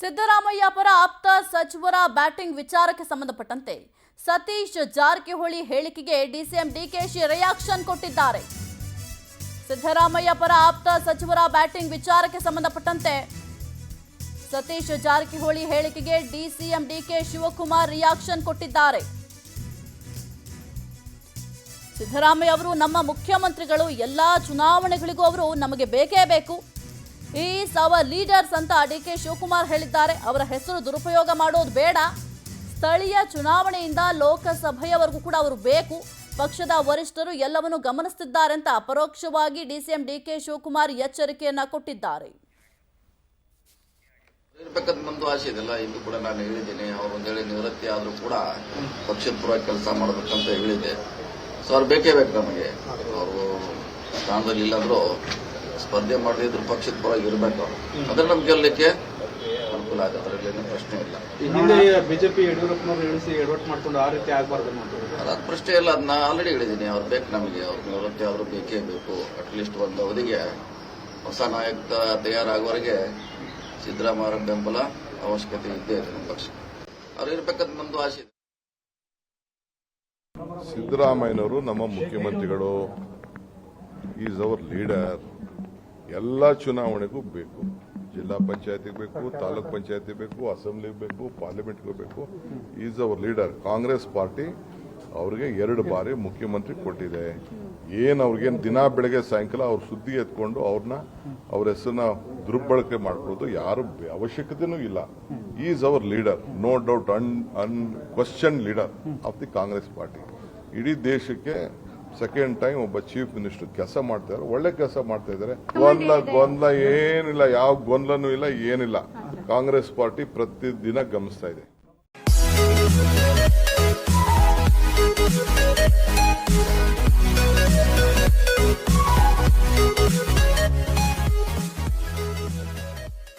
ಸಿದ್ದರಾಮಯ್ಯ ಪರ ಆಪ್ತ ಸಚಿವರ ಬ್ಯಾಟಿಂಗ್ ವಿಚಾರಕ್ಕೆ ಸಂಬಂಧಪಟ್ಟಂತೆ ಸತೀಶ್ ಜಾರಕಿಹೊಳಿ ಹೇಳಿಕೆಗೆ ಡಿಸಿಎಂ ಡಿಕೆಶಿ ರಿಯಾಕ್ಷನ್ ಕೊಟ್ಟಿದ್ದಾರೆ. ಸಿದ್ದರಾಮಯ್ಯ ಪರ ಆಪ್ತ ಸಚಿವರ ಬ್ಯಾಟಿಂಗ್ ವಿಚಾರಕ್ಕೆ ಸಂಬಂಧಪಟ್ಟಂತೆ ಸತೀಶ್ ಜಾರಕಿಹೊಳಿ ಹೇಳಿಕೆಗೆ ಡಿಸಿಎಂ ಡಿಕೆ ಶಿವಕುಮಾರ್ ರಿಯಾಕ್ಷನ್ ಕೊಟ್ಟಿದ್ದಾರೆ. ಸಿದ್ದರಾಮಯ್ಯ ಅವರು ನಮ್ಮ ಮುಖ್ಯಮಂತ್ರಿಗಳು, ಎಲ್ಲಾ ಚುನಾವಣೆಗಳಿಗೂ ಅವರು ನಮಗೆ ಬೇಕೇ ಬೇಕು. ಈಸ್ ಅವರ್ ಲೀಡರ್ಸ್ ಅಂತ ಡಿಕೆ ಶಿವಕುಮಾರ್ ಹೇಳಿದ್ದಾರೆ. ಅವರ ಹೆಸರು ದುರುಪಯೋಗ ಮಾಡೋದು ಬೇಡ. ಸ್ಥಳೀಯ ಚುನಾವಣೆಯಿಂದ ಲೋಕಸಭೆಯವರೆಗೂ ಕೂಡ ಅವರು ಬೇಕು. ಪಕ್ಷದ ವರಿಷ್ಠರು ಎಲ್ಲವನ್ನೂ ಗಮನಿಸುತ್ತಿದ್ದಾರೆ ಅಂತ ಪರೋಕ್ಷವಾಗಿ ಡಿಸಿಎಂ ಡಿಕೆ ಶಿವಕುಮಾರ್ ಎಚ್ಚರಿಕೆಯನ್ನ ಕೊಟ್ಟಿದ್ದಾರೆ. ನಮ್ದು ಆಸೆ ಇದೆಲ್ಲ, ಇಂದು ಕೂಡ ನಾನು ಹೇಳಿದ್ದೀನಿ. ಅವರು ಒಂದು ಹೇಳಿ ನಿವೃತ್ತಿ ಆದರೂ ಕೂಡ ಪಕ್ಷದ ಪರವಾಗಿ ಕೆಲಸ ಮಾಡಬೇಕಂತ ಹೇಳಿದೆ. ಸೊ ಅವ್ರು ಬೇಕೇ ಬೇಕು ನಮಗೆ. ಅವರು ಸ್ಥಾನದಲ್ಲಿ ಇಲ್ಲಾಂದ್ರೂ ಸ್ಪರ್ಧೆ ಮಾಡದಿದ್ರು ಪಕ್ಷದ ಪರವಾಗಿ ಇರಬೇಕು. ಅದ್ರ ನಮ್ಗೆ ಗೆಲ್ಲಲಿಕ್ಕೆ ಅನುಕೂಲ ಆಗುತ್ತೆ. ಅದರಲ್ಲಿ ಏನು ಪ್ರಶ್ನೆ ಇಲ್ಲ. ಹಿಂದೆ ಬಿಜೆಪಿ ಯಡಿಯೂರಪ್ಪನವರು ಇಳಿಸಿ ಎಡವಟ್ ಮಾಡ್ಕೊಂಡು ಆ ರೀತಿ ಆಗಬಾರ್ದು. ಅದ್ ಪ್ರಶ್ನೆ ಇಲ್ಲ. ಅದನ್ನ ಆಲ್ರೆಡಿ ಹೇಳಿದ್ದೀನಿ. ಅವ್ರು ಬೇಕು ನಮಗೆ. ಅವ್ರ ನಿವೃತ್ತಿ ಆದ್ರೂ ಬೇಕೇ ಬೇಕು. ಅಟ್ಲೀಸ್ಟ್ ಒಂದು ಅವಧಿಗೆ ಹೊಸ ನಾಯಕ ತಯಾರಾಗುವವರೆಗೆ ಸಿದ್ದರಾಮಯ್ಯ ಬೆಂಬಲ ಅವಶ್ಯಕತೆ ಇದ್ದೇ ಇದೆ ನಮ್ಮ ಪಕ್ಷ. ಅವ್ರು ಇರ್ಬೇಕಂತ ನಮ್ದು ಆಸೆ ಇದೆ. ಸಿದ್ದರಾಮಯ್ಯನವರು ನಮ್ಮ ಮುಖ್ಯಮಂತ್ರಿಗಳು, ಈಸ್ ಅವರ್ ಲೀಡರ್. ಎಲ್ಲ ಚುನಾವಣೆಗೂ ಬೇಕು. ಜಿಲ್ಲಾ ಪಂಚಾಯತಿಗೆ ಬೇಕು, ತಾಲೂಕ್ ಪಂಚಾಯತಿ ಬೇಕು, ಅಸೆಂಬ್ಲಿಗೆ ಬೇಕು, ಪಾರ್ಲಿಮೆಂಟ್ಗೂ ಬೇಕು. Is our leader. Congress party ಅವ್ರಿಗೆ 2 ಬಾರಿ ಮುಖ್ಯಮಂತ್ರಿ ಕೊಟ್ಟಿದೆ. ಅವ್ರಿಗೇನು ದಿನ ಬೆಳಗ್ಗೆ ಸಾಯಂಕಾಲ ಅವ್ರ ಸುದ್ದಿ ಎತ್ಕೊಂಡು ಅವ್ರ ಹೆಸರನ್ನ ದುರ್ಬಳಕೆ ಮಾಡ್ಕೊಳ್ಳೋದು ಯಾರು ಅವಶ್ಯಕತೆನೂ ಇಲ್ಲ. Is our leader, no doubt, question leader of the Congress party. ಇಡೀ ದೇಶಕ್ಕೆ ಸೆಕೆಂಡ್ ಟೈಮ್ ಒಬ್ಬ ಚೀಫ್ ಮಿನಿಸ್ಟರ್ ಕೆಲಸ ಮಾಡ್ತಾ ಇದ್ದಾರೆ. ಒಳ್ಳೆ ಕೆಲಸ ಮಾಡ್ತಾ ಇದ್ದಾರೆ. ಗೊಂದಲ ಏನಿಲ್ಲ, ಯಾವ ಗೊಂದಲನೂ ಇಲ್ಲ, ಏನಿಲ್ಲ. ಕಾಂಗ್ರೆಸ್ ಪಾರ್ಟಿ ಪ್ರತಿದಿನ ಗಮನಿಸ್ತಾ ಇದೆ.